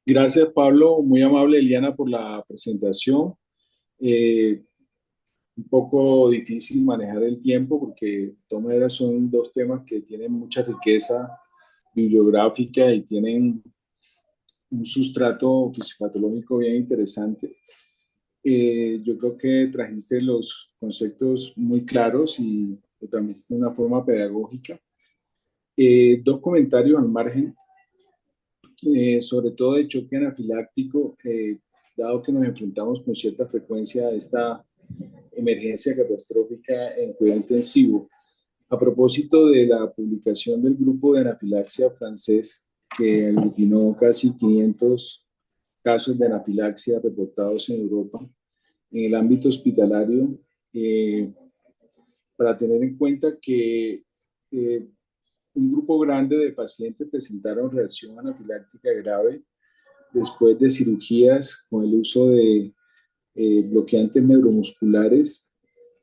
Gracias, Pablo. Muy amable, Eliana, por la presentación. Eh, un poco difícil manejar el tiempo porque, de todas maneras, son dos temas que tienen mucha riqueza bibliográfica y tienen un sustrato fisiopatológico bien interesante. Yo creo que trajiste los conceptos muy claros y lo transmitiste de una forma pedagógica. Dos comentarios al margen. Sobre todo de choque anafiláctico, dado que nos enfrentamos con cierta frecuencia a esta emergencia catastrófica en cuidado intensivo. A propósito de la publicación del grupo de anafilaxia francés, que aglutinó casi 500 casos de anafilaxia reportados en Europa, en el ámbito hospitalario, eh, para tener en cuenta que un grupo grande de pacientes presentaron reacción anafiláctica grave después de cirugías con el uso de bloqueantes neuromusculares.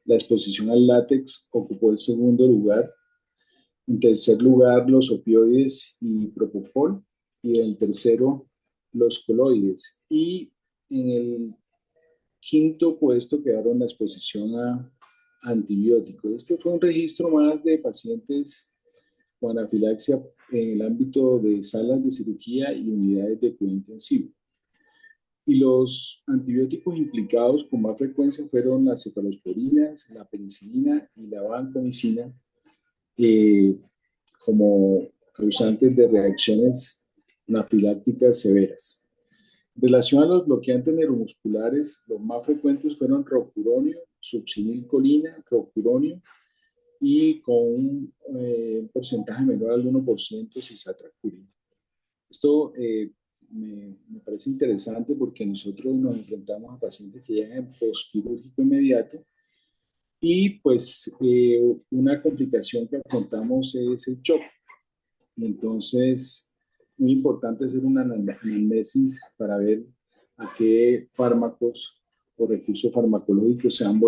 La exposición al látex ocupó el segundo lugar. En tercer lugar, los opioides y propofol. Y en el tercero, los coloides. Y en el quinto puesto quedaron la exposición a antibióticos. Este fue un registro más de pacientes con anafilaxia en el ámbito de salas de cirugía y unidades de cuidado intensivo. Y los antibióticos implicados con más frecuencia fueron las cefalosporinas, la penicilina y la vancomicina eh, como causantes de reacciones anafilácticas severas. En relación a los bloqueantes neuromusculares, los más frecuentes fueron rocuronio, succinilcolina, rocuronio y con un porcentaje menor al 1% cisatracurina. Esto me parece interesante porque nosotros nos enfrentamos a pacientes que llegan en postquirúrgico inmediato y pues una complicación que afrontamos es el shock. Y entonces, muy importante hacer una anamnesis para ver a qué fármacos o recursos farmacológicos han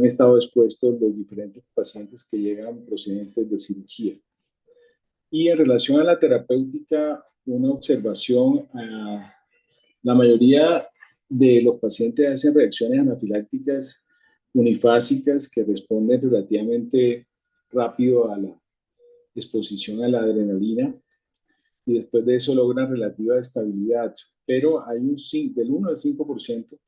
estado expuestos los diferentes pacientes que llegan procedentes de cirugía. Y en relación a la terapéutica, una observación, la mayoría de los pacientes hacen reacciones anafilácticas unifásicas que responden relativamente rápido a la exposición a la adrenalina y después de eso logran relativa estabilidad, pero hay del 1 al 5%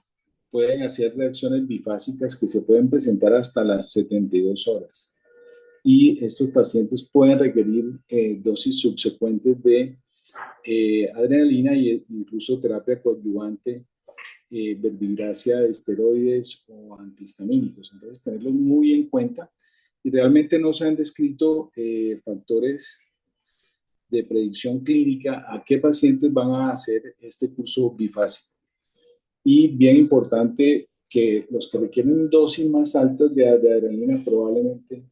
pueden hacer reacciones bifásicas que se pueden presentar hasta las 72 horas y estos pacientes pueden requerir dosis subsecuentes de adrenalina e incluso terapia coadyuvante, verbigracia de esteroides o antihistamínicos. Entonces, tenerlos muy en cuenta. Y realmente no se han descrito factores de predicción clínica a qué pacientes van a hacer este curso bifásico. Y bien importante que los que requieren dosis más altas de adrenalina probablemente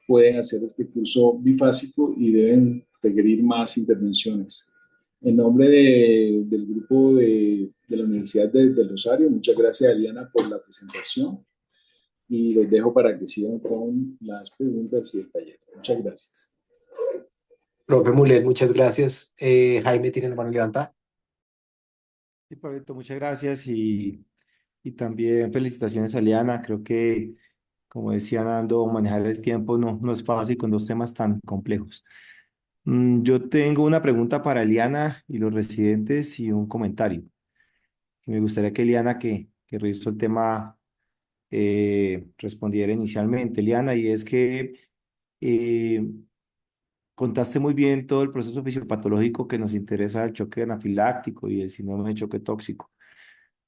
pueden hacer este curso bifásico y deben requerir más intervenciones. En nombre del grupo de la Universidad del Rosario, muchas gracias, Eliana, por la presentación y los dejo para que sigan con las preguntas y el taller. Muchas gracias. Profe Mulet, muchas gracias. Jaime tiene la mano levantada. Sí, Pablito, muchas gracias y también felicitaciones a Liana. Creo que, como decía Nando, manejar el tiempo no es fácil con dos temas tan complejos. Yo tengo una pregunta para Liana y los residentes y un comentario. Y me gustaría que Liana, que revisó el tema, respondiera inicialmente. Liana, y es que eh, contaste muy bien todo el proceso fisiopatológico que nos interesa del choque anafiláctico y el síndrome de choque tóxico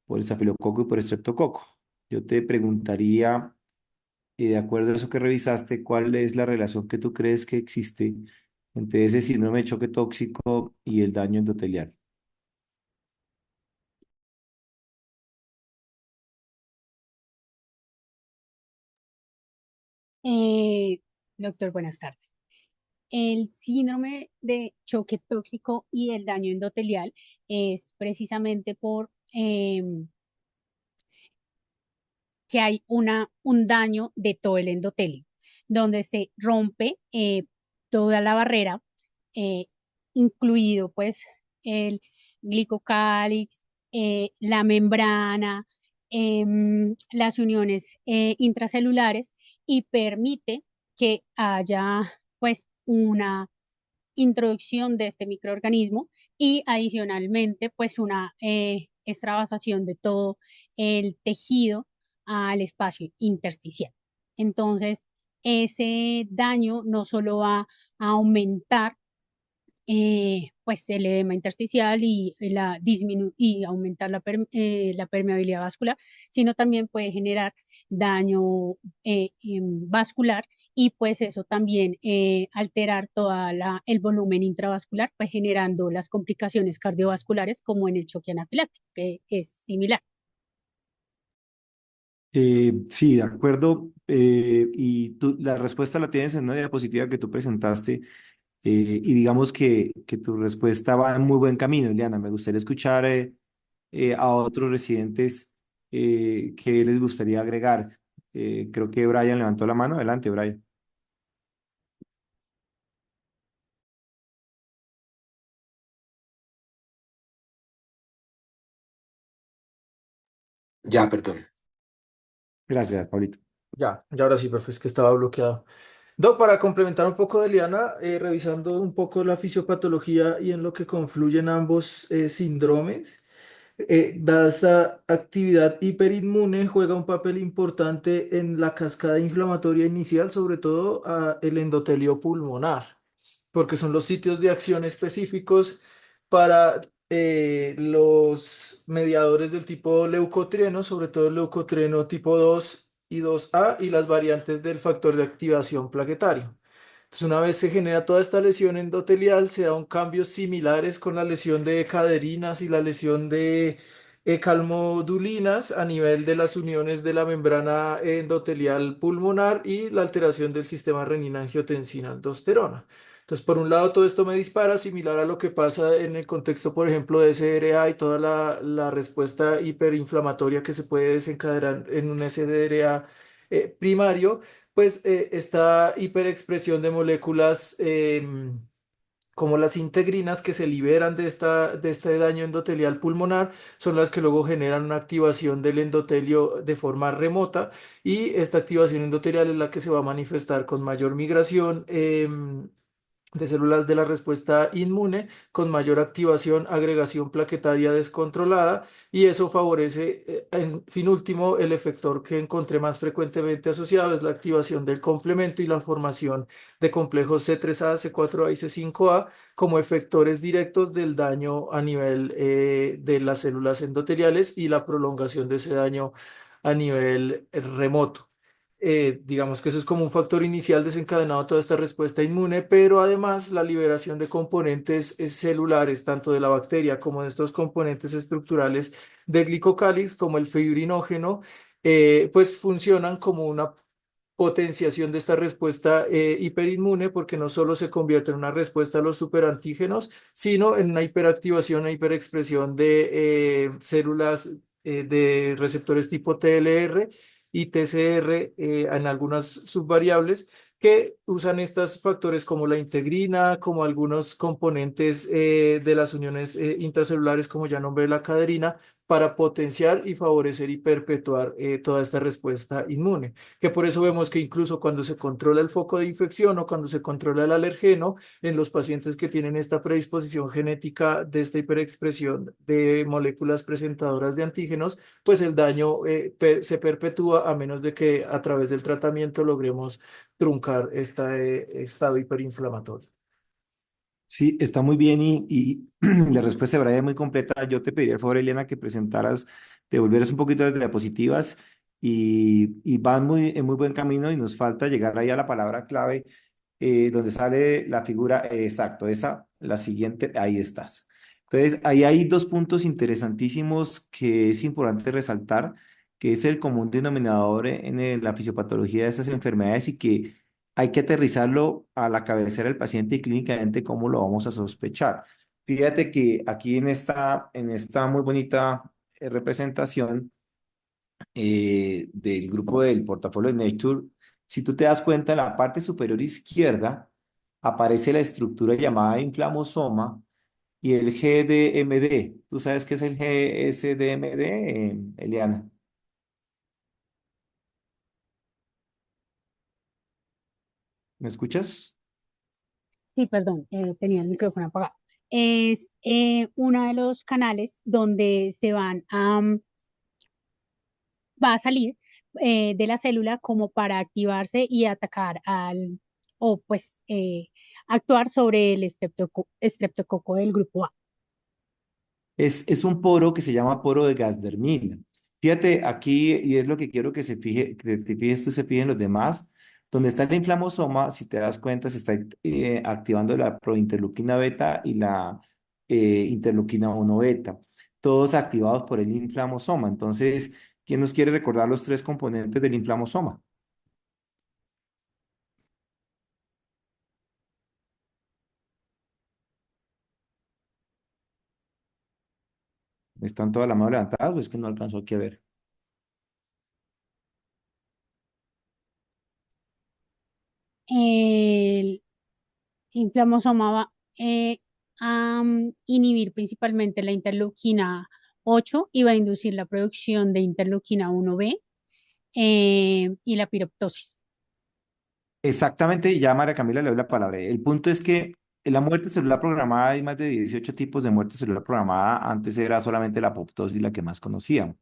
por estafilococo y por estreptococo. Yo te preguntaría, de acuerdo a eso que revisaste, ¿cuál es la relación que tú crees que existe entre ese síndrome de choque tóxico y el daño endotelial? Eh, Doctor, buenas tardes. El síndrome de choque tóxico y el daño endotelial es precisamente por que hay un daño de todo el endotelio, donde se rompe toda la barrera, eh, incluido pues el glicocálix, la membrana, las uniones intracelulares y permite que haya pues una introducción de este microorganismo y adicionalmente pues una extravasación de todo el tejido al espacio intersticial. Entonces, ese daño no solo va a aumentar pues el edema intersticial y aumentar la permeabilidad vascular, sino también puede generar daño vascular y pues eso también alterar el volumen intravascular, pues generando las complicaciones cardiovasculares como en el choque anafiláctico, que es similar. Sí, de acuerdo. Y tú, la respuesta la tienes en una diapositiva que tú presentaste. Y digamos que tu respuesta va en muy buen camino, Eliana. Me gustaría escuchar a otros residentes qué les gustaría agregar. Creo que Brian levantó la mano. Adelante, Brian. Ya, perdón. Gracias, Pablito. Ya ahora sí, profe, es que estaba bloqueado. Doc, para complementar un poco de Liana, revisando un poco la fisiopatología y en lo que confluyen ambos síndromes, dada esta actividad hiperinmune, juega un papel importante en la cascada inflamatoria inicial, sobre todo el endotelio pulmonar, porque son los sitios de acción específicos para los mediadores del tipo leucotrieno, sobre todo el leucotrieno tipo 2 y 2A y las variantes del factor de activación plaquetario. Entonces, una vez se genera toda esta lesión endotelial, se dan cambios similares con la lesión de caderinas y la lesión de calmodulinas a nivel de las uniones de la membrana endotelial pulmonar y la alteración del sistema renina-angiotensina-aldosterona. Entonces, por un lado, todo esto me dispara, similar a lo que pasa en el contexto, por ejemplo, de SDRA y toda la respuesta hiperinflamatoria que se puede desencadenar en un SDRA primario, pues esta hiperexpresión de moléculas como las integrinas que se liberan de este daño endotelial pulmonar son las que luego generan una activación del endotelio de forma remota y esta activación endotelial es la que se va a manifestar con mayor migración de células de la respuesta inmune con mayor activación, agregación plaquetaria descontrolada y eso favorece, en fin último, el efector que encontré más frecuentemente asociado es la activación del complemento y la formación de complejos C3A, C4A y C5A como efectores directos del daño a nivel de las células endoteliales y la prolongación de ese daño a nivel remoto. Digamos que eso es como un factor inicial desencadenado a toda esta respuesta inmune, pero además la liberación de componentes celulares, tanto de la bacteria como de estos componentes estructurales de glicocálix, como el fibrinógeno, pues funcionan como una potenciación de esta respuesta hiperinmune, porque no solo se convierte en una respuesta a los superantígenos, sino en una hiperactivación e hiperexpresión de células de receptores tipo TLR y TCR en algunas subvariables que usan estos factores como la integrina, como algunos componentes de las uniones intracelulares, como ya nombré la caderina, para potenciar y favorecer y perpetuar toda esta respuesta inmune. Que por eso vemos que incluso cuando se controla el foco de infección o cuando se controla el alergeno, en los pacientes que tienen esta predisposición genética de esta hiperexpresión de moléculas presentadoras de antígenos, pues el daño se perpetúa a menos de que a través del tratamiento logremos truncar este estado hiperinflamatorio. Sí, está muy bien y la respuesta de Brian es muy completa. Yo te pediría el favor, Eliana, que presentaras, te volvieras un poquito de diapositivas y van en muy buen camino y nos falta llegar ahí a la palabra clave donde sale la figura, exacto, esa, la siguiente, ahí estás. Entonces, ahí hay dos puntos interesantísimos que es importante resaltar, que es el común denominador en la fisiopatología de estas enfermedades y que hay que aterrizarlo a la cabecera del paciente y clínicamente cómo lo vamos a sospechar. Fíjate que aquí en esta muy bonita representación del grupo del portafolio de Nature, si tú te das cuenta, en la parte superior izquierda aparece la estructura llamada inflamosoma y el GDMD. ¿Tú sabes qué es el GSDMD, Eliana? ¿Me escuchas? Sí, perdón, tenía el micrófono apagado. Es uno de los canales donde va a salir de la célula como para activarse y atacar o pues actuar sobre el estreptococo del grupo A. Es un poro que se llama poro de Gasdermina. Fíjate aquí, y es lo que quiero que que te fijes tú, se fijen los demás. Donde está el inflamosoma, si te das cuenta, se está activando la prointerleuquina beta y la interleuquina 1 beta, todos activados por el inflamosoma. Entonces, ¿quién nos quiere recordar los tres componentes del inflamosoma? ¿Están todas las manos levantadas o es que no alcanzó aquí a ver? El inflamosoma va a inhibir principalmente la interleuquina 8 y va a inducir la producción de interleuquina 1B y la piroptosis. Exactamente, y ya María Camila le doy la palabra. El punto es que en la muerte celular programada hay más de 18 tipos de muerte celular programada. Antes era solamente la apoptosis la que más conocíamos.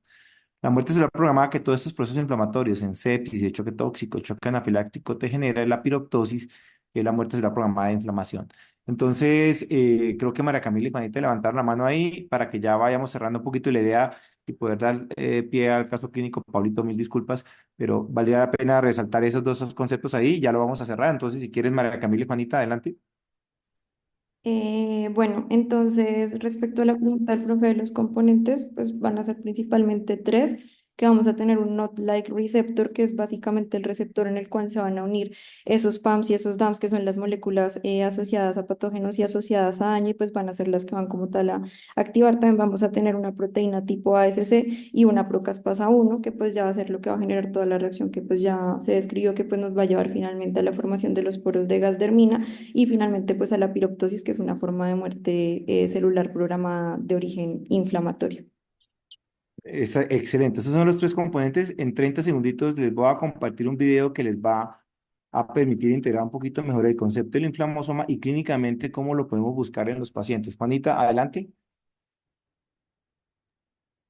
La muerte celular programada, que todos estos procesos inflamatorios en sepsis, de choque tóxico, choque anafiláctico te genera es la piroptosis, que es la muerte celular programada de inflamación. Entonces, creo que María Camila y Juanita levantaron la mano ahí para que ya vayamos cerrando un poquito la idea y poder dar pie al caso clínico. Pablito, mil disculpas, pero valdría la pena resaltar esos dos conceptos ahí y ya lo vamos a cerrar. Entonces, si quieres, María Camila y Juanita, adelante. Bueno, entonces respecto a la pregunta del profe de los componentes, pues van a ser principalmente tres, que vamos a tener un NOT-like receptor, que es básicamente el receptor en el cual se van a unir esos PAMs y esos DAMs, que son las moléculas asociadas a patógenos y asociadas a daño, y pues van a ser las que van como tal a activar. También vamos a tener una proteína tipo ASC y una procaspasa 1, que pues ya va a ser lo que va a generar toda la reacción que pues ya se describió, que pues nos va a llevar finalmente a la formación de los poros de Gasdermina y finalmente pues a la piroptosis, que es una forma de muerte celular programada de origen inflamatorio. Excelente. Esos son los tres componentes. En 30 segunditos les voy a compartir un video que les va a permitir integrar un poquito mejor el concepto del inflamosoma y clínicamente cómo lo podemos buscar en los pacientes. Juanita, adelante.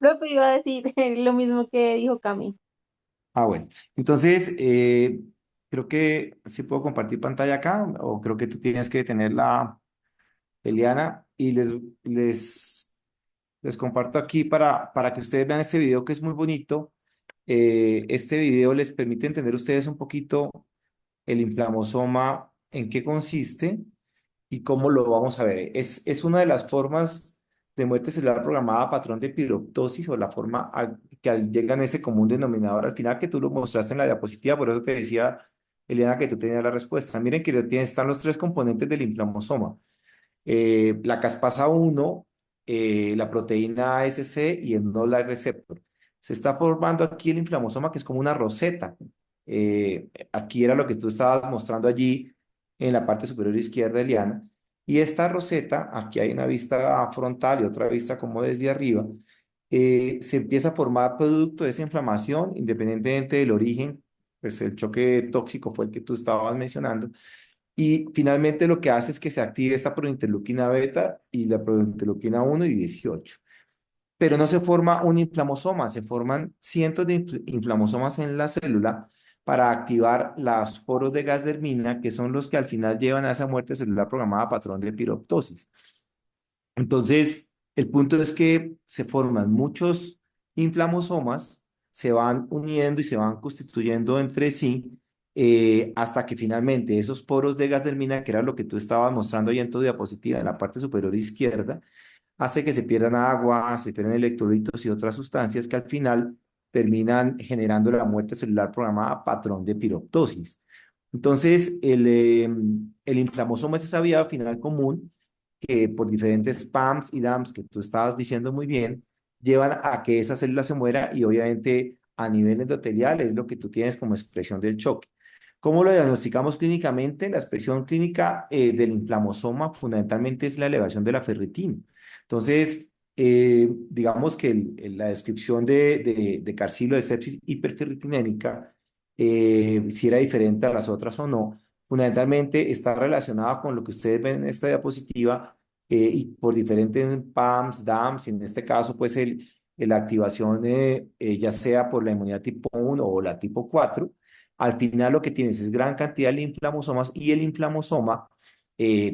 Profe, iba a decir lo mismo que dijo Cami. Ah, bueno. Entonces, creo que sí puedo compartir pantalla acá o creo que tú tienes que tenerla, Eliana, y les comparto aquí para que ustedes vean este video que es muy bonito. Este video les permite entender ustedes un poquito el inflamosoma, en qué consiste y cómo lo vamos a ver. Es una de las formas de muerte celular programada a patrón de piroptosis o la forma llegan a ese común denominador al final que tú lo mostraste en la diapositiva, por eso te decía, Eliana, que tú tenías la respuesta. Miren que están los tres componentes del inflamosoma. La caspasa 1, la proteína ASC y el no-like receptor. Se está formando aquí el inflamosoma, que es como una roseta. Aquí era lo que tú estabas mostrando allí en la parte superior izquierda, Eliana. Y esta roseta, aquí hay una vista frontal y otra vista como desde arriba, se empieza a formar producto de esa inflamación, independientemente del origen, pues el choque tóxico fue el que tú estabas mencionando, y finalmente lo que hace es que se active esta prointerleuquina beta y la prointerleuquina 1 y 18. Pero no se forma un inflamosoma, se forman cientos de inflamosomas en la célula para activar los poros de Gasdermina, que son los que al final llevan a esa muerte celular programada a patrón de piroptosis. Entonces, el punto es que se forman muchos inflamosomas, se van uniendo y se van constituyendo entre sí hasta que finalmente esos poros de Gardnerina, que era lo que tú estabas mostrando ahí en tu diapositiva en la parte superior izquierda, hace que se pierdan agua, se pierdan electrolitos y otras sustancias que al final terminan generando la muerte celular programada a patrón de piroptosis. Entonces, el inflamosoma es esa vía final común que por diferentes PAMs y DAMs que tú estabas diciendo muy bien, llevan a que esa célula se muera y obviamente a nivel endotelial es lo que tú tienes como expresión del choque. ¿Cómo lo diagnosticamos clínicamente? La expresión clínica del inflamosoma fundamentalmente es la elevación de la ferritina. Entonces, digamos que la descripción de carcilo de sepsis hiperferritinémica, si era diferente a las otras o no, fundamentalmente está relacionada con lo que ustedes ven en esta diapositiva y por diferentes PAMS, DAMS, y en este caso, pues la activación ya sea por la inmunidad tipo 1 o la tipo 4. Al final lo que tienes es gran cantidad de inflamosomas y el inflamosoma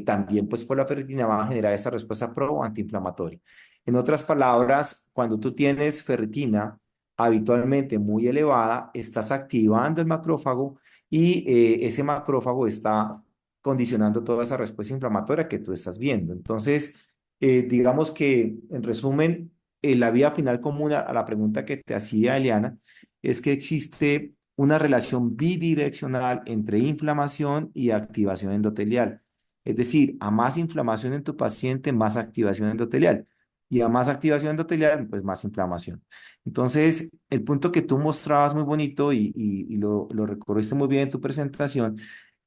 también pues por la ferritina va a generar esta respuesta pro antiinflamatoria. En otras palabras, cuando tú tienes ferritina habitualmente muy elevada, estás activando el macrófago y ese macrófago está condicionando toda esa respuesta inflamatoria que tú estás viendo. Entonces, digamos que en resumen, la vía final común a la pregunta que te hacía Eliana es que existe una relación bidireccional entre inflamación y activación endotelial. Es decir, a más inflamación en tu paciente, más activación endotelial. Y a más activación endotelial, pues más inflamación. Entonces, el punto que tú mostrabas muy bonito y lo recorriste muy bien en tu presentación,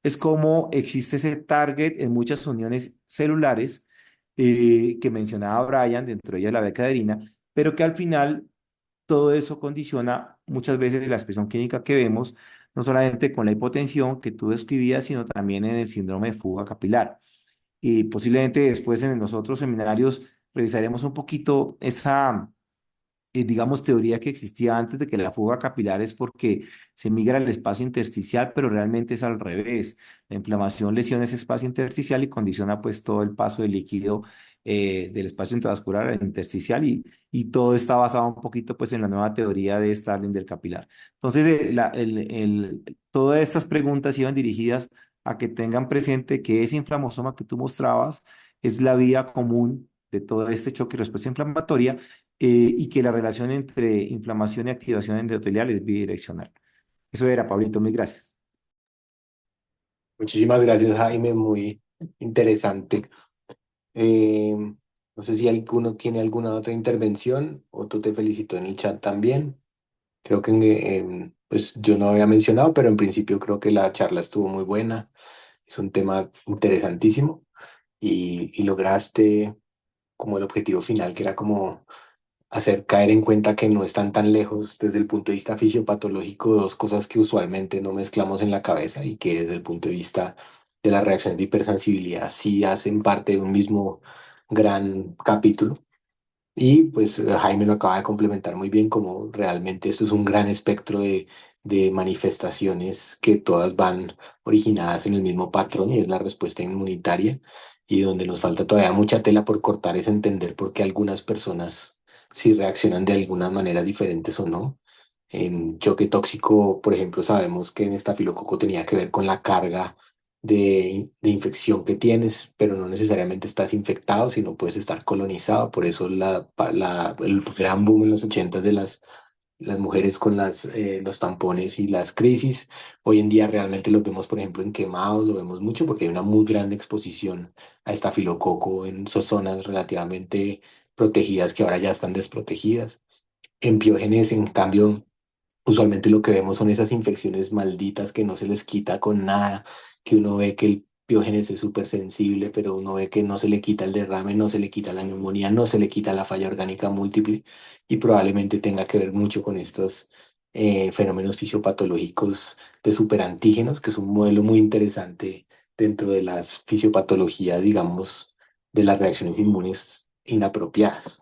es cómo existe ese target en muchas uniones celulares que mencionaba Brian, dentro de ellas la becaderina, pero que al final todo eso condiciona muchas veces la expresión clínica que vemos, no solamente con la hipotensión que tú describías, sino también en el síndrome de fuga capilar. Y posiblemente después en los otros seminarios revisaremos un poquito esa, digamos, teoría que existía antes de que la fuga capilar es porque se migra al espacio intersticial, pero realmente es al revés. La inflamación lesiona ese espacio intersticial y condiciona pues todo el paso del líquido del espacio intravascular al intersticial y todo está basado un poquito pues en la nueva teoría de Starling del capilar. Entonces, todas estas preguntas iban dirigidas a que tengan presente que ese inflamosoma que tú mostrabas es la vía común de todo este choque y respuesta inflamatoria y que la relación entre inflamación y activación endotelial es bidireccional. Eso era, Pablito, mil gracias. Muchísimas gracias, Jaime, muy interesante. Eh, no sé si alguno tiene alguna otra intervención. Otto te felicitó en el chat también. Creo que pues yo no había mencionado, pero en principio creo que la charla estuvo muy buena. Es un tema interesantísimo y lograste como el objetivo final, que era como hacer caer en cuenta que no están tan lejos desde el punto de vista fisiopatológico, dos cosas que usualmente no mezclamos en la cabeza y que desde el punto de vista de las reacciones de hipersensibilidad sí hacen parte de un mismo gran capítulo. Y pues Jaime lo acaba de complementar muy bien, como realmente esto es un gran espectro de manifestaciones que todas van originadas en el mismo patrón y es la respuesta inmunitaria. Y donde nos falta todavía mucha tela por cortar es entender por qué algunas personas sí reaccionan de algunas maneras diferentes o no. En choque tóxico, por ejemplo, sabemos que en estafilococo tenía que ver con la carga de infección que tienes, pero no necesariamente estás infectado, sino puedes estar colonizado. Por eso el gran boom en los 80 de las mujeres con los tampones y las crisis. Hoy en día realmente los vemos, por ejemplo, en quemados, lo vemos mucho porque hay una muy grande exposición a estafilococo en zonas relativamente protegidas que ahora ya están desprotegidas. En Piógenes, en cambio, usualmente lo que vemos son esas infecciones malditas que no se les quita con nada, que uno ve que el Piógenes es súper sensible, pero uno ve que no se le quita el derrame, no se le quita la neumonía, no se le quita la falla orgánica múltiple y probablemente tenga que ver mucho con estos fenómenos fisiopatológicos de superantígenos, que es un modelo muy interesante dentro de las fisiopatologías, digamos, de las reacciones inmunes inapropiadas.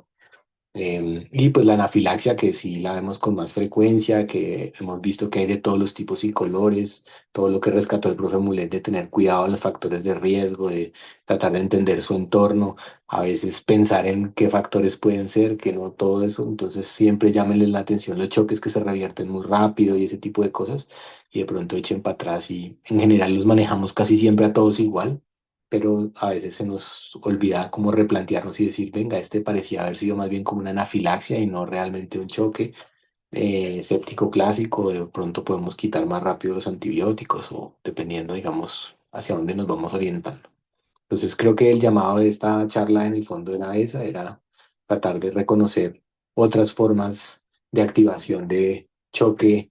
Y pues la anafilaxia, que sí la vemos con más frecuencia, que hemos visto que hay de todos los tipos y colores, todo lo que rescató el profe Mulet de tener cuidado en los factores de riesgo, de tratar de entender su entorno, a veces pensar en qué factores pueden ser, que no todo eso, entonces siempre llámenles la atención los choques que se revierten muy rápido y ese tipo de cosas, y de pronto echen para atrás y en general los manejamos casi siempre a todos igual, pero a veces se nos olvida como replantearnos y decir, venga, este parecía haber sido más bien como una anafilaxia y no realmente un choque séptico clásico, de pronto podemos quitar más rápido los antibióticos o dependiendo, digamos, hacia dónde nos vamos orientando. Entonces creo que el llamado de esta charla en el fondo era esa, era tratar de reconocer otras formas de activación de choque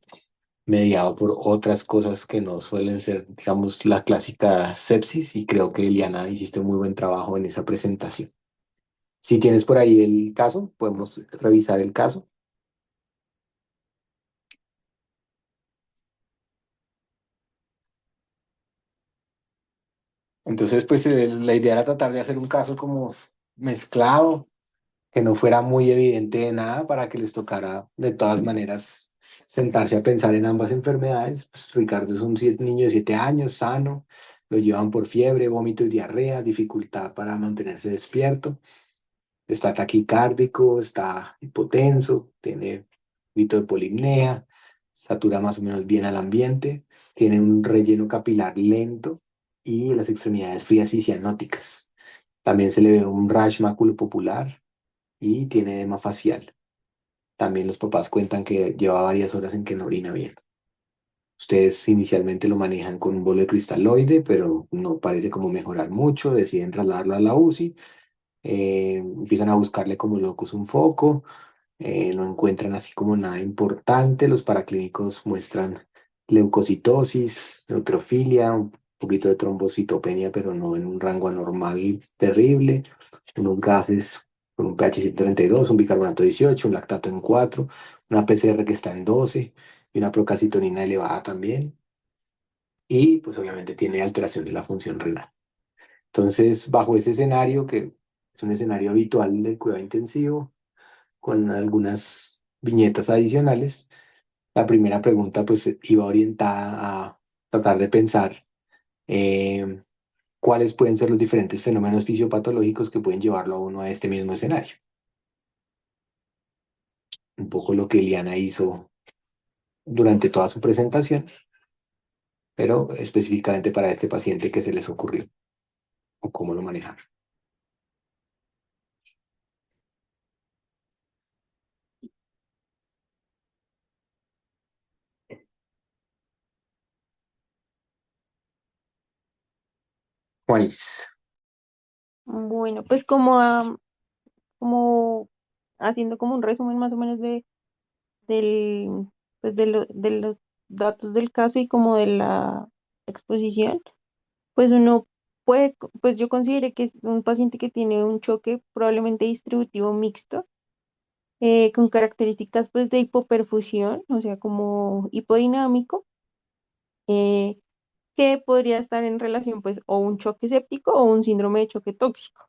mediado por otras cosas que no suelen ser, digamos, la clásica sepsis, y creo que Eliana hiciste muy buen trabajo en esa presentación. Si tienes por ahí el caso, podemos revisar el caso. Entonces, pues la idea era tratar de hacer un caso como mezclado, que no fuera muy evidente de nada para que les tocara de todas maneras sentarse a pensar en ambas enfermedades. Pues Ricardo es un niño de 7 años, sano, lo llevan por fiebre, vómito y diarrea, dificultad para mantenerse despierto, está taquicárdico, está hipotenso, tiene un poquito de polipnea, satura más o menos bien al ambiente, tiene un relleno capilar lento y las extremidades frías y cianóticas. También se le ve un rash maculopopular y tiene edema facial. También los papás cuentan que lleva varias horas en que no orina bien. Ustedes inicialmente lo manejan con un bolo de cristaloide, pero no parece como mejorar mucho. Deciden trasladarlo a la UCI. Empiezan a buscarle como locos un foco. No encuentran así como nada importante. Los paraclínicos muestran leucocitosis, neutrofilia, un poquito de trombocitopenia, pero no en un rango anormal terrible. Unos gases con un pH 132, un bicarbonato 18, un lactato en 4, una PCR que está en 12 y una procalcitonina elevada también. Y pues obviamente tiene alteración de la función renal. Entonces, bajo ese escenario, que es un escenario habitual del cuidado intensivo, con algunas viñetas adicionales, la primera pregunta pues iba orientada a tratar de pensar eh, cuáles pueden ser los diferentes fenómenos fisiopatológicos que pueden llevarlo a uno a este mismo escenario. Un poco lo que Eliana hizo durante toda su presentación, pero específicamente para este paciente que se les ocurrió o cómo lo manejaron. Juanis. Bueno, pues como haciendo como un resumen más o menos del, pues de los datos del caso y como de la exposición, pues uno puede, pues yo consideré que es un paciente que tiene un choque probablemente distributivo mixto, con características pues de hipoperfusión, o sea, como hipodinámico, eh, que podría estar en relación pues o un choque séptico o un síndrome de choque tóxico.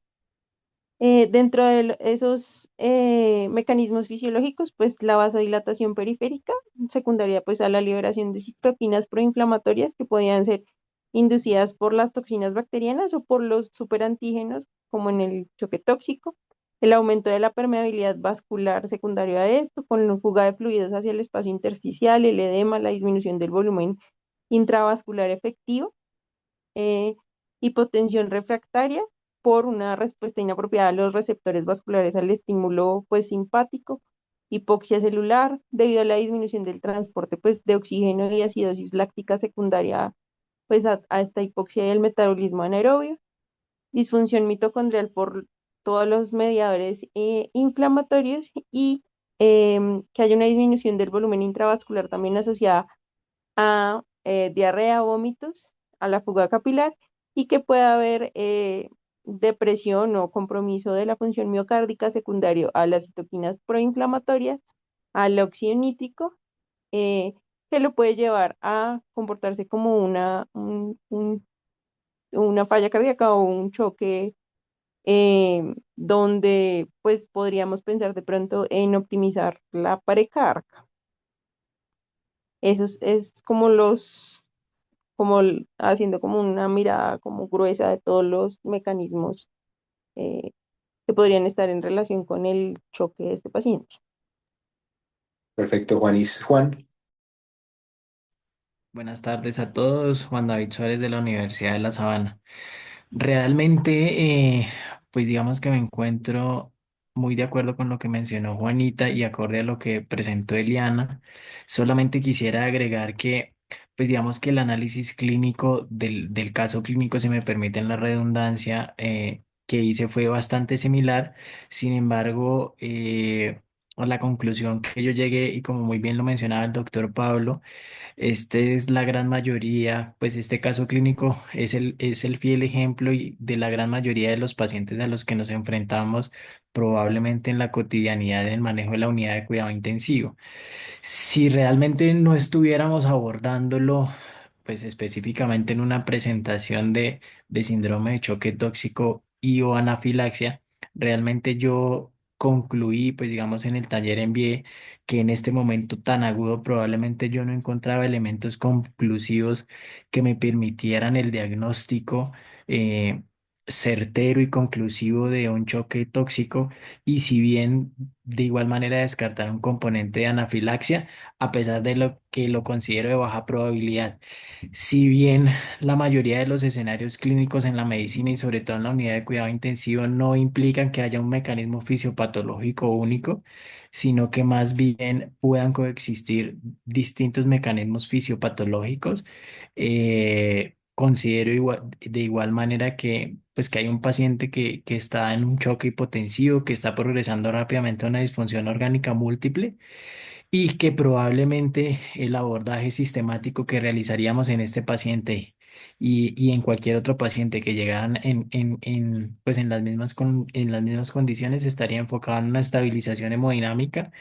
Dentro de esos mecanismos fisiológicos, pues la vasodilatación periférica, secundaria pues a la liberación de citoquinas proinflamatorias que podían ser inducidas por las toxinas bacterianas o por los superantígenos, como en el choque tóxico, el aumento de la permeabilidad vascular secundario a esto, con fuga de fluidos hacia el espacio intersticial, el edema, la disminución del volumen intravascular efectivo, eh, hipotensión refractaria por una respuesta inapropiada a los receptores vasculares al estímulo pues simpático, hipoxia celular debido a la disminución del transporte pues de oxígeno y acidosis láctica secundaria pues a esta hipoxia y el metabolismo anaerobio, disfunción mitocondrial por todos los mediadores inflamatorios y que haya una disminución del volumen intravascular también asociada a diarrea, vómitos, a la fuga capilar y que pueda haber depresión o compromiso de la función miocárdica secundario a las citoquinas proinflamatorias, al óxido nítrico, eh, que lo puede llevar a comportarse como una falla cardíaca o un choque, donde pues podríamos pensar de pronto en optimizar la pared cardíaca. Eso es como haciendo como una mirada como gruesa de todos los mecanismos eh, que podrían estar en relación con el choque de este paciente. Perfecto, Juanis. Juan. Buenas tardes a todos, Juan David Suárez de la Universidad de La Sabana. Realmente, pues digamos que me encuentro muy de acuerdo con lo que mencionó Juanita y acorde a lo que presentó Eliana. Solamente quisiera agregar que, pues digamos que el análisis clínico del caso clínico, si me permiten la redundancia, que hice fue bastante similar. Sin embargo, a la conclusión que yo llegué y como muy bien lo mencionaba el doctor Pablo, este es la gran mayoría, pues este caso clínico es el fiel ejemplo de la gran mayoría de los pacientes a los que nos enfrentamos probablemente en la cotidianidad del manejo de la unidad de cuidado intensivo. Si realmente no estuviéramos abordándolo, pues específicamente en una presentación de síndrome de choque tóxico y o anafilaxia, realmente yo concluí, pues digamos en el taller envié que en este momento tan agudo probablemente yo no encontraba elementos conclusivos que me permitieran el diagnóstico certero y conclusivo de un choque tóxico y si bien de igual manera descartar un componente de anafilaxia, a pesar de lo que lo considero de baja probabilidad. Si bien la mayoría de los escenarios clínicos en la medicina y sobre todo en la unidad de cuidado intensivo no implican que haya un mecanismo fisiopatológico único, sino que más bien puedan coexistir distintos mecanismos fisiopatológicos, considero de igual manera que, pues, que hay un paciente que está en un choque hipotensivo, que está progresando rápidamente a una disfunción orgánica múltiple y que probablemente el abordaje sistemático que realizaríamos en este paciente y en cualquier otro paciente que llegaran pues en las mismas condiciones estaría enfocado en una estabilización hemodinámica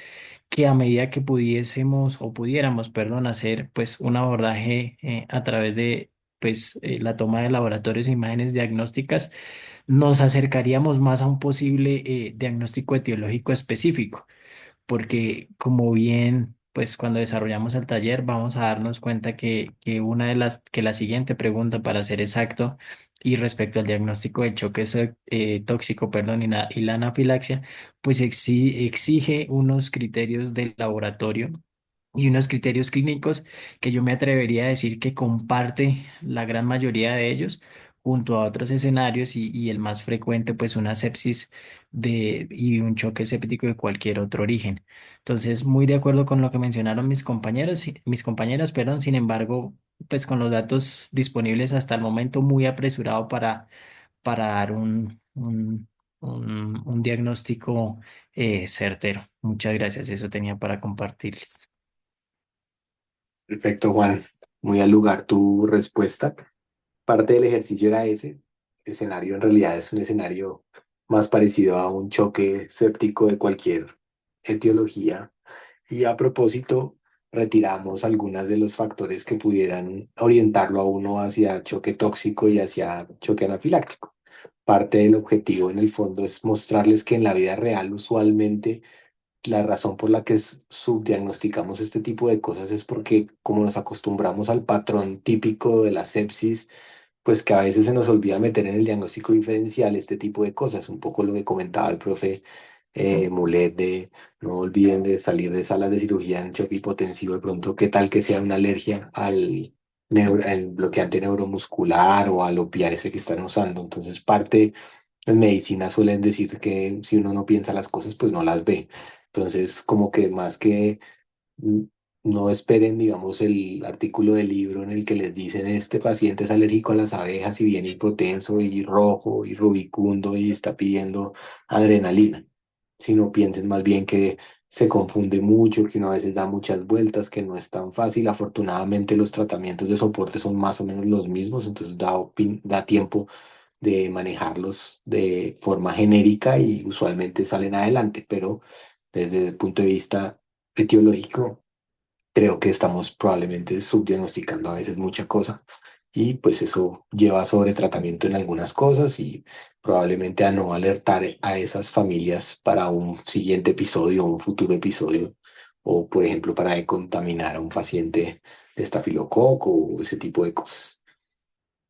que a medida que pudiésemos o pudiéramos, perdón, hacer pues un abordaje a través de pues la toma de laboratorios e imágenes diagnósticas, nos acercaríamos más a un posible diagnóstico etiológico específico, porque como bien pues cuando desarrollamos el taller vamos a darnos cuenta que una de que la siguiente pregunta para ser exacto y respecto al diagnóstico del choque tóxico, perdón, y la anafilaxia, pues exige unos criterios del laboratorio y unos criterios clínicos que yo me atrevería a decir que comparte la gran mayoría de ellos junto a otros escenarios y el más frecuente, pues una sepsis y un choque séptico de cualquier otro origen. Entonces, muy de acuerdo con lo que mencionaron mis compañeros, mis compañeras, perdón, sin embargo, pues con los datos disponibles hasta el momento, muy apresurado para dar un diagnóstico certero. Muchas gracias, eso tenía para compartirles. Perfecto, Juan. Muy al lugar tu respuesta. Parte del ejercicio era ese. El escenario en realidad es un escenario más parecido a un choque séptico de cualquier etiología. Y a propósito, retiramos algunos de los factores que pudieran orientarlo a uno hacia choque tóxico y hacia choque anafiláctico. Parte del objetivo en el fondo es mostrarles que en la vida real usualmente la razón por la que subdiagnosticamos este tipo de cosas es porque como nos acostumbramos al patrón típico de la sepsis, pues que a veces se nos olvida meter en el diagnóstico diferencial este tipo de cosas, un poco lo que comentaba el profe Mulet de no olviden de salir de salas de cirugía en choque hipotensivo, de pronto qué tal que sea una alergia al bloqueante neuromuscular o al opiáceo que están usando. Entonces parte en medicina suelen decir que si uno no piensa las cosas, pues no las ve. Entonces, como que más que mm, no esperen, digamos, el artículo del libro en el que les dicen este paciente es alérgico a las abejas y viene hipotenso y rojo y rubicundo y está pidiendo adrenalina, sino piensen más bien que se confunde mucho, que uno a veces da muchas vueltas, que no es tan fácil. Afortunadamente los tratamientos de soporte son más o menos los mismos, entonces da tiempo de manejarlos de forma genérica y usualmente salen adelante, pero desde el punto de vista etiológico, creo que estamos probablemente subdiagnosticando a veces mucha cosa y pues eso lleva a sobretratamiento en algunas cosas y probablemente a no alertar a esas familias para un siguiente episodio o un futuro episodio o por ejemplo para decontaminar a un paciente de estafilococo o ese tipo de cosas.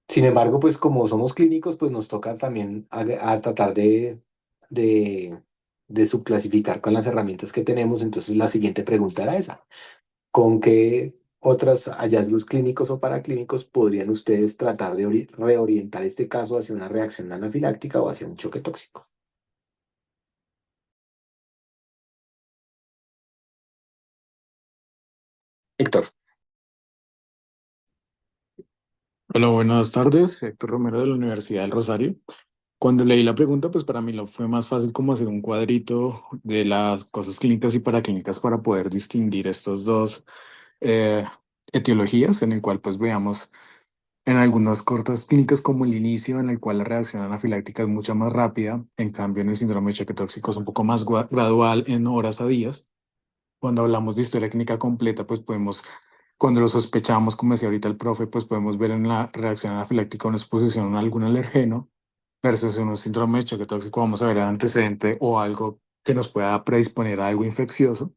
Sin embargo, pues como somos clínicos, pues nos toca también a tratar de, de subclasificar con las herramientas que tenemos. Entonces, la siguiente pregunta era esa. ¿Con qué otros hallazgos clínicos o paraclínicos podrían ustedes tratar de reorientar este caso hacia una reacción anafiláctica o hacia un choque tóxico? Héctor. Hola, buenas tardes. Héctor Romero de la Universidad del Rosario. Cuando leí la pregunta, pues para mí lo fue más fácil como hacer un cuadrito de las cosas clínicas y paraclínicas para poder distinguir estas dos eh, etiologías, en el cual pues veamos en algunas cortas clínicas como el inicio, en el cual la reacción anafiláctica es mucho más rápida, en cambio en el síndrome de choque tóxico es un poco más gradual en horas a días. Cuando hablamos de historia clínica completa, pues podemos, cuando lo sospechamos, como decía ahorita el profe, pues podemos ver en la reacción anafiláctica una exposición a algún alergeno versus en un síndrome de choque tóxico, vamos a ver el antecedente o algo que nos pueda predisponer a algo infeccioso.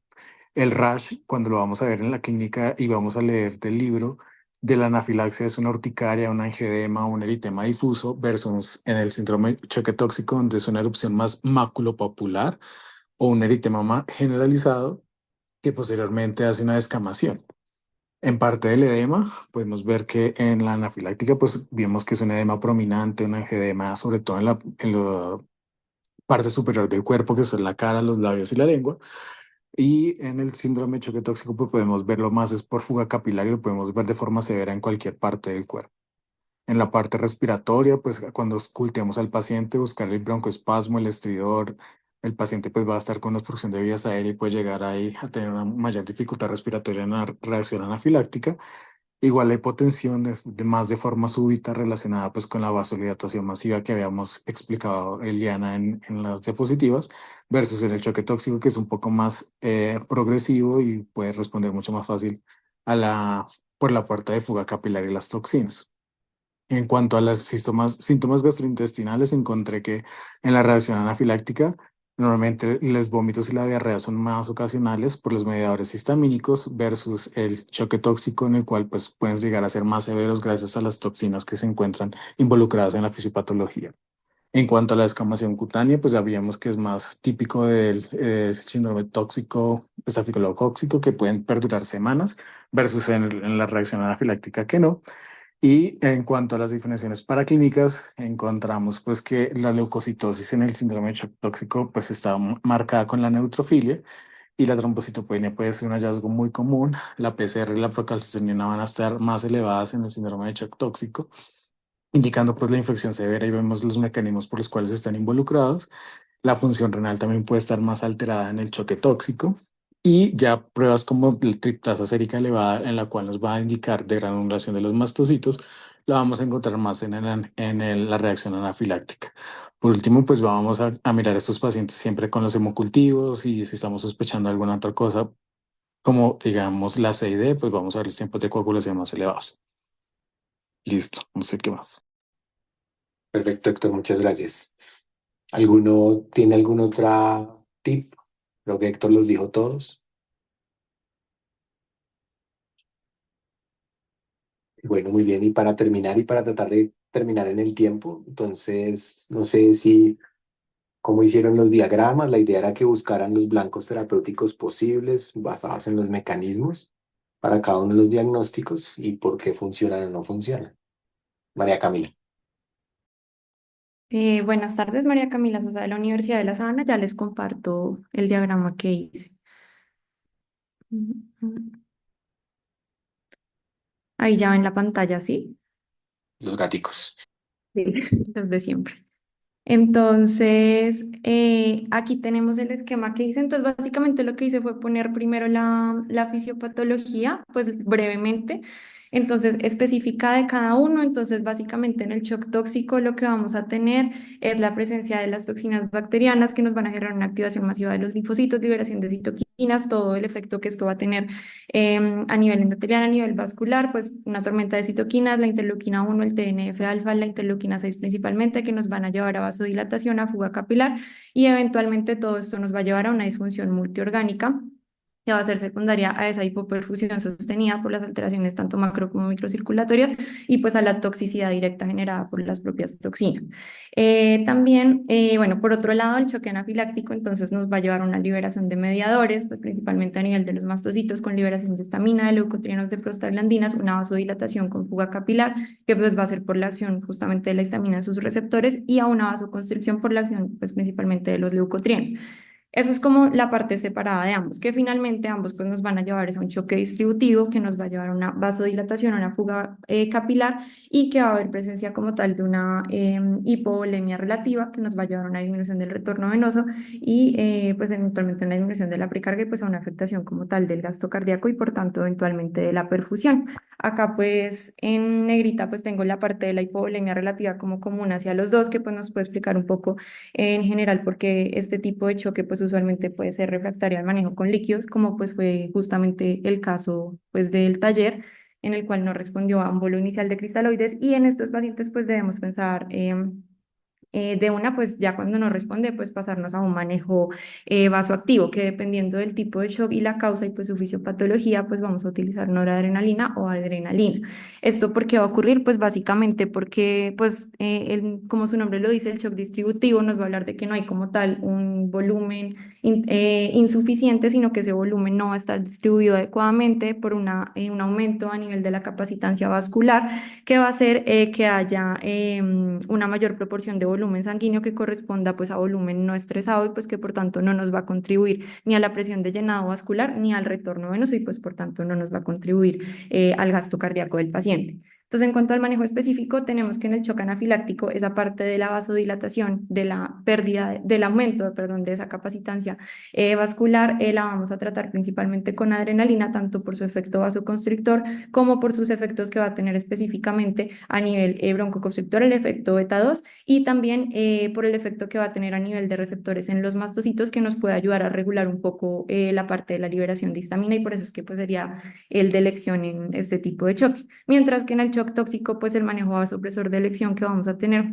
El rash, cuando lo vamos a ver en la clínica y vamos a leer del libro, de la anafilaxia es una urticaria, un angedema, un eritema difuso, versus en el síndrome de choque tóxico, donde es una erupción más maculopapular o un eritema generalizado que posteriormente hace una descamación. En parte del edema, podemos ver que en la anafiláctica, pues vemos que es un edema prominente, un angedema, sobre todo en la parte superior del cuerpo, que es la cara, los labios y la lengua. Y en el síndrome de choque tóxico, pues podemos verlo más es por fuga capilar y lo podemos ver de forma severa en cualquier parte del cuerpo. En la parte respiratoria, pues cuando esculteamos al paciente, buscar el broncoespasmo, el estridor, el paciente pues va a estar con obstrucción de vías aéreas y puede llegar ahí a tener una mayor dificultad respiratoria en la reacción anafiláctica. Igual la hipotensión es más de forma súbita relacionada pues con la vasodilatación masiva que habíamos explicado Eliana en las diapositivas, versus en el choque tóxico que es un poco más progresivo y puede responder mucho más fácil a por la puerta de fuga capilar y las toxinas. En cuanto a los síntomas gastrointestinales, encontré que en la reacción anafiláctica, normalmente los vómitos y la diarrea son más ocasionales por los mediadores histamínicos versus el choque tóxico, en el cual pues, pueden llegar a ser más severos gracias a las toxinas que se encuentran involucradas en la fisiopatología. En cuanto a la descamación cutánea, pues sabíamos que es más típico del síndrome tóxico, estafilocóxico, que pueden perdurar semanas, versus en la reacción anafiláctica que no. Y en cuanto a las diferenciaciones paraclínicas, encontramos pues que la leucocitosis en el síndrome de shock tóxico pues está marcada con la neutrofilia y la trombocitopenia puede ser un hallazgo muy común. La PCR y la procalcitonina van a estar más elevadas en el síndrome de shock tóxico, indicando pues la infección severa y vemos los mecanismos por los cuales están involucrados. La función renal también puede estar más alterada en el choque tóxico y ya pruebas como la triptasa sérica elevada en la cual nos va a indicar degranulación de los mastocitos, la vamos a encontrar más la reacción anafiláctica. Por último, pues vamos a mirar a estos pacientes siempre con los hemocultivos y si estamos sospechando alguna otra cosa, como digamos la CID, pues vamos a ver los tiempos de coagulación más elevados. Listo, no sé qué más. Perfecto, Héctor, muchas gracias. ¿Alguno tiene algún otro tip? Creo que Héctor los dijo todos. Bueno, muy bien. Y para terminar y para tratar de terminar en el tiempo, entonces, no sé si cómo hicieron los diagramas. La idea era que buscaran los blancos terapéuticos posibles basados en los mecanismos para cada uno de los diagnósticos y por qué funcionan o no funcionan. María Camila. Buenas tardes, María Camila Sosa de la Universidad de La Sabana. Ya les comparto el diagrama que hice. Ahí ya ven la pantalla, ¿sí? Los gaticos. Sí, los de siempre. Entonces, aquí tenemos el esquema que hice. Entonces, básicamente lo que hice fue poner primero la fisiopatología, pues brevemente. Entonces, específica de cada uno. Entonces, básicamente en el shock tóxico lo que vamos a tener es la presencia de las toxinas bacterianas que nos van a generar una activación masiva de los linfocitos, liberación de citoquinas, todo el efecto que esto va a tener a nivel endotelial, a nivel vascular, pues una tormenta de citoquinas, la interleuquina 1, el TNF-alfa, la interleuquina 6 principalmente, que nos van a llevar a vasodilatación, a fuga capilar y eventualmente todo esto nos va a llevar a una disfunción multiorgánica que va a ser secundaria a esa hipoperfusión sostenida por las alteraciones tanto macro como microcirculatorias y pues a la toxicidad directa generada por las propias toxinas. También, bueno, por otro lado, el choque anafiláctico entonces nos va a llevar a una liberación de mediadores, pues principalmente a nivel de los mastocitos con liberación de histamina, de leucotrienos, de prostaglandinas, una vasodilatación con fuga capilar, que pues va a ser por la acción justamente de la histamina en sus receptores y a una vasoconstricción por la acción pues principalmente de los leucotrienos. Eso es como la parte separada de ambos, que finalmente ambos pues nos van a llevar es a un choque distributivo que nos va a llevar a una vasodilatación, a una fuga capilar y que va a haber presencia como tal de una hipovolemia relativa que nos va a llevar a una disminución del retorno venoso y pues eventualmente una disminución de la precarga y pues a una afectación como tal del gasto cardíaco y por tanto eventualmente de la perfusión. Acá pues en negrita pues tengo la parte de la hipovolemia relativa como común hacia los dos que pues nos puede explicar un poco en general porque este tipo de choque pues usualmente puede ser refractario al manejo con líquidos como pues fue justamente el caso pues del taller en el cual no respondió a un bolo inicial de cristaloides y en estos pacientes pues debemos pensar de una, pues ya cuando no responde, pues pasarnos a un manejo vasoactivo, que dependiendo del tipo de shock y la causa y pues su fisiopatología, pues vamos a utilizar noradrenalina o adrenalina. ¿Esto por qué va a ocurrir? Pues básicamente porque, pues, como su nombre lo dice, el shock distributivo nos va a hablar de que no hay como tal un volumen insuficiente, sino que ese volumen no va a estar distribuido adecuadamente por un aumento a nivel de la capacitancia vascular que va a hacer que haya una mayor proporción de volumen sanguíneo que corresponda pues a volumen no estresado y pues que por tanto no nos va a contribuir ni a la presión de llenado vascular ni al retorno venoso y pues por tanto no nos va a contribuir al gasto cardíaco del paciente. Entonces, en cuanto al manejo específico, tenemos que en el shock anafiláctico, esa parte de la vasodilatación, de la pérdida, del aumento, perdón, de esa capacitancia vascular, la vamos a tratar principalmente con adrenalina, tanto por su efecto vasoconstrictor como por sus efectos que va a tener específicamente a nivel broncoconstrictor, el efecto beta 2, y también por el efecto que va a tener a nivel de receptores en los mastocitos, que nos puede ayudar a regular un poco la parte de la liberación de histamina, y por eso es que pues, sería el de elección en este tipo de choque. Mientras que en el shock tóxico, pues el manejo vasopresor de elección que vamos a tener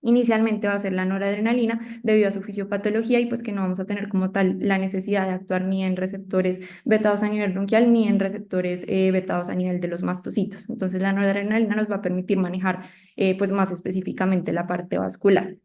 inicialmente va a ser la noradrenalina debido a su fisiopatología y pues que no vamos a tener como tal la necesidad de actuar ni en receptores betados a nivel bronquial ni en receptores betados a nivel de los mastocitos. Entonces la noradrenalina nos va a permitir manejar pues más específicamente la parte vascular.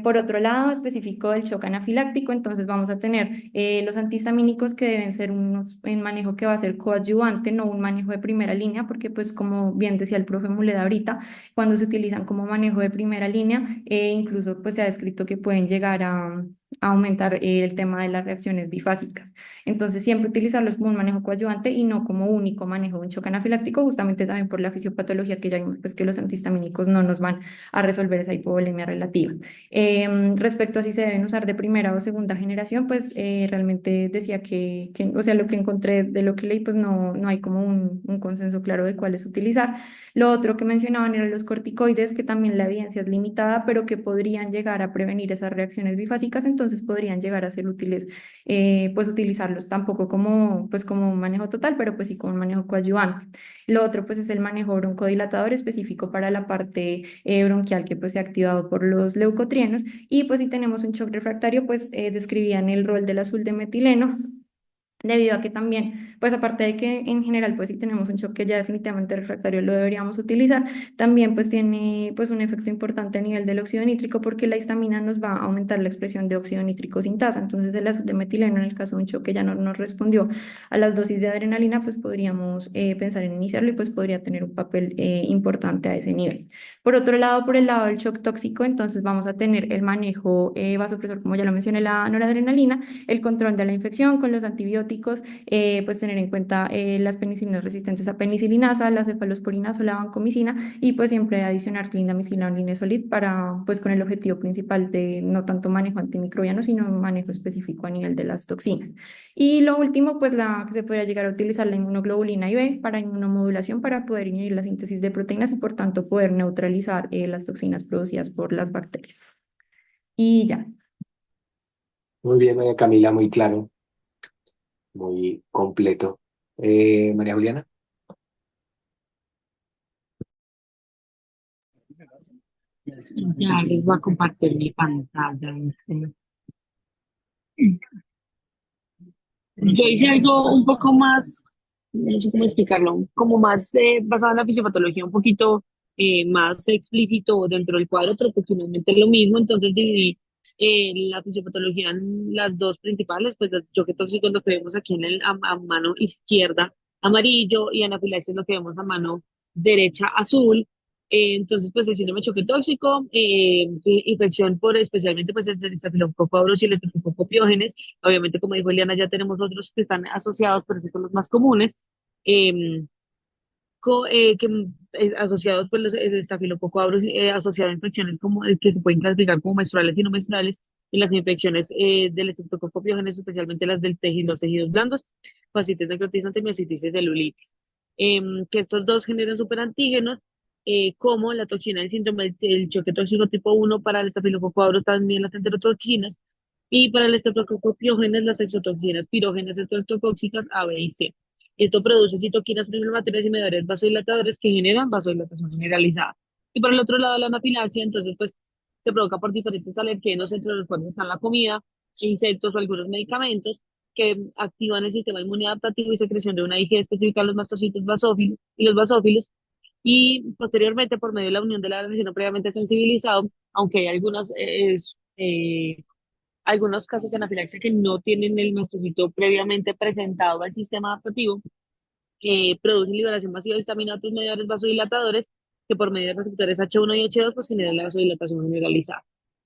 Por otro lado, específico del shock anafiláctico, entonces vamos a tener los antihistamínicos que deben ser unos en manejo que va a ser coadyuvante, no un manejo de primera línea, porque pues como bien decía el profe Muleda ahorita, cuando se utilizan como manejo de primera línea, incluso pues se ha descrito que pueden llegar a aumentar el tema de las reacciones bifásicas. Entonces, siempre utilizarlos como un manejo coadyuvante y no como único manejo de un shock anafiláctico, justamente también por la fisiopatología que ya vimos, pues que los antihistamínicos no nos van a resolver esa hipovolemia relativa. Respecto a si se deben usar de primera o segunda generación, pues realmente decía o sea, lo que encontré de lo que leí, pues no hay como un consenso claro de cuáles utilizar. Lo otro que mencionaban eran los corticoides, que también la evidencia es limitada, pero que podrían llegar a prevenir esas reacciones bifásicas, entonces podrían llegar a ser útiles, pues utilizarlos tampoco pues como un manejo total, pero pues sí como un manejo coadyuvante. Lo otro pues es el manejo broncodilatador específico para la parte bronquial que pues se ha activado por los leucotrienos y pues si tenemos un shock refractario pues describían el rol del azul de metileno debido a que también, pues aparte de que en general, pues si tenemos un shock que ya definitivamente refractario lo deberíamos utilizar, también pues tiene pues un efecto importante a nivel del óxido nítrico porque la histamina nos va a aumentar la expresión de óxido nítrico sin tasa, entonces el azul de metileno en el caso de un shock que ya no nos respondió a las dosis de adrenalina, pues podríamos pensar en iniciarlo y pues podría tener un papel importante a ese nivel. Por otro lado, por el lado del shock tóxico, entonces vamos a tener el manejo vasopresor, como ya lo mencioné, la noradrenalina, el control de la infección con los antibióticos, pues tener en cuenta las penicilinas resistentes a penicilinasa, la cefalosporinasa o la vancomicina y pues siempre adicionar clindamicina o linezolid para pues con el objetivo principal de no tanto manejo antimicrobiano sino manejo específico a nivel de las toxinas. Y lo último pues la que se podría llegar a utilizar la inmunoglobulina IB para inmunomodulación para poder inhibir la síntesis de proteínas y por tanto poder neutralizar las toxinas producidas por las bacterias. Y ya. Muy bien, María Camila, muy claro, muy completo. María Juliana. Ya les voy a compartir mi pantalla. Yo hice algo un poco más, no sé cómo explicarlo, como más basado en la fisiopatología, un poquito más explícito dentro del cuadro, pero que finalmente es lo mismo. Entonces dividí la fisiopatología en las dos principales, pues el choque tóxico es lo que vemos aquí a mano izquierda amarillo y anafilaxis es lo que vemos a mano derecha azul. Entonces, pues el síndrome de choque tóxico, infección por especialmente pues el estafilococo aureus y el estafilococo piógenes. Obviamente, como dijo Eliana, ya tenemos otros que están asociados, pero estos son los más comunes. em, Asociados pues los el estafilococo aureus asociado a infecciones como que se pueden clasificar como menstruales y no menstruales, y las infecciones del estreptococo piógenes, especialmente las del tejido, los tejidos blandos, fascitis necrotizante y miositis y celulitis. Que estos dos generan superantígenos, como la toxina del síndrome del choque tóxico tipo 1 para el estafilococo aureus, también las enterotoxinas, y para el estreptococo piógenes las exotoxinas pirógenas estreptotóxicas A, B y C. Esto produce citoquinas proinflamatorias y mediadores vasodilatadores que generan vasodilatación generalizada. Y por el otro lado, la anafilaxia, entonces, pues, se provoca por diferentes alergenos, entre los cuales están la comida, insectos o algunos medicamentos que activan el sistema inmune adaptativo y secreción de una IG específica a los mastocitos basófilos y los basófilos. Y posteriormente, por medio de la unión de la región previamente sensibilizado, aunque hay algunos casos de anafilaxia que no tienen el mastocito previamente presentado al sistema adaptativo, producen liberación masiva de histamina a otros mediadores vasodilatadores que por medio de receptores H1 y H2 pues generan la vasodilatación generalizada.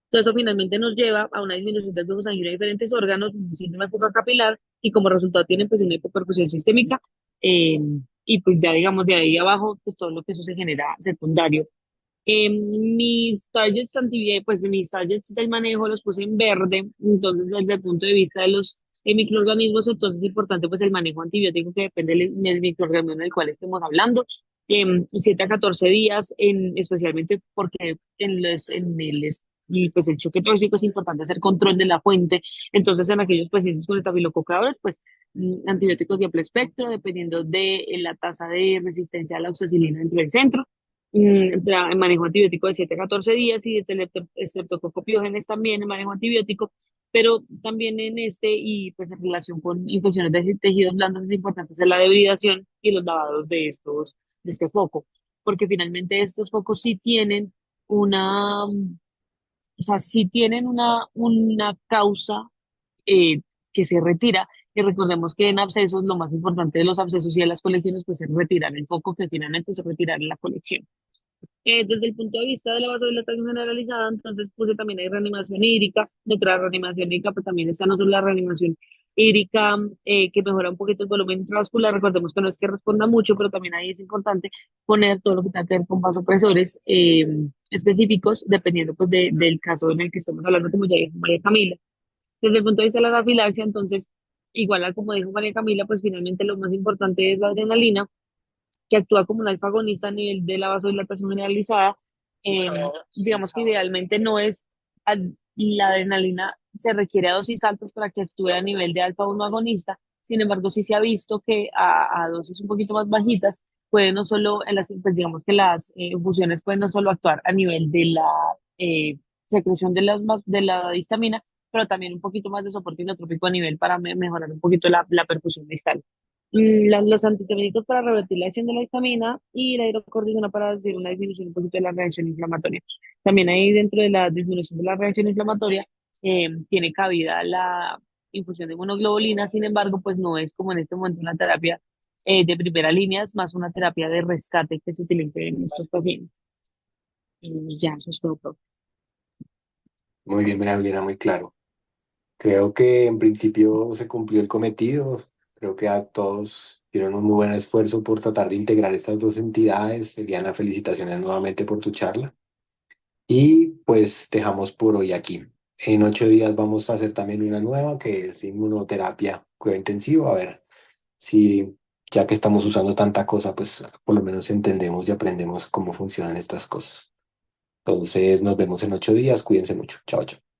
Todo eso finalmente nos lleva a una disminución del flujo sanguíneo de diferentes órganos, un síndrome de fuga capilar, y como resultado tienen pues una hipoperfusión sistémica, eh, y pues ya digamos de ahí abajo pues todo lo que eso se genera secundario. Mis targets pues mis targets del manejo los puse en verde, entonces desde el punto de vista de los microorganismos, entonces es importante pues el manejo antibiótico que depende del microorganismo del cual estemos hablando, 7 a 14 días, especialmente porque y pues el choque tóxico es importante hacer control de la fuente, entonces en aquellos pacientes con estafilococcus aureus, pues antibióticos de amplio espectro, dependiendo de la tasa de resistencia a la oxacilina dentro del centro, en manejo antibiótico de 7 a 14 días, y de estreptococo piógenes también en manejo antibiótico, pero también en y pues en relación con infecciones de tejidos blandos es importante hacer la debridación y los lavados de este foco, porque finalmente estos focos sí tienen o sea, sí tienen una causa eh, que se retira. Y recordemos que en abscesos, lo más importante de los abscesos y de las colecciones, pues es retirar el foco, que finalmente es retirar la colección. Desde el punto de vista de la vasodilatación generalizada, entonces puse también hay reanimación hídrica. Dentro de la reanimación hídrica, pues también está no solo la reanimación hídrica, que mejora un poquito el volumen intravascular. Recordemos que no es que responda mucho, pero también ahí es importante poner todo lo que tenga que ver con vasopresores específicos, dependiendo pues del caso en el que estemos hablando, como ya dijo María Camila. Desde el punto de vista de la anafilaxia, entonces, igual a como dijo María Camila, pues finalmente lo más importante es la adrenalina, que actúa como un alfa-agonista a nivel de la vasodilatación generalizada. Eh, digamos que idealmente no es, la adrenalina se requiere a dosis altas para que actúe a nivel de alfa-1 agonista. Sin embargo, sí se ha visto que a dosis un poquito más bajitas pueden no solo, pues digamos que las infusiones pueden no solo actuar a nivel de la secreción de la histamina, pero también un poquito más de soporte inotrópico a nivel para mejorar un poquito la perfusión distal. Los antihistamínicos para revertir la acción de la histamina, y la hidrocortisona para hacer una disminución un poquito de la reacción inflamatoria. También ahí dentro de la disminución de la reacción inflamatoria tiene cabida la infusión de monoglobulina. Sin embargo, pues no es como en este momento una terapia de primera línea, es más una terapia de rescate que se utiliza en estos pacientes. Y ya, eso es todo. Muy bien, María, muy claro. Creo que en principio se cumplió el cometido. Creo que a todos dieron un muy buen esfuerzo por tratar de integrar estas dos entidades. Eliana, felicitaciones nuevamente por tu charla. Y pues dejamos por hoy aquí. En 8 días vamos a hacer también una nueva que es inmunoterapia cuidado intensivo. A ver si ya que estamos usando tanta cosa, pues por lo menos entendemos y aprendemos cómo funcionan estas cosas. Entonces nos vemos en 8 días. Cuídense mucho. Chao, chao.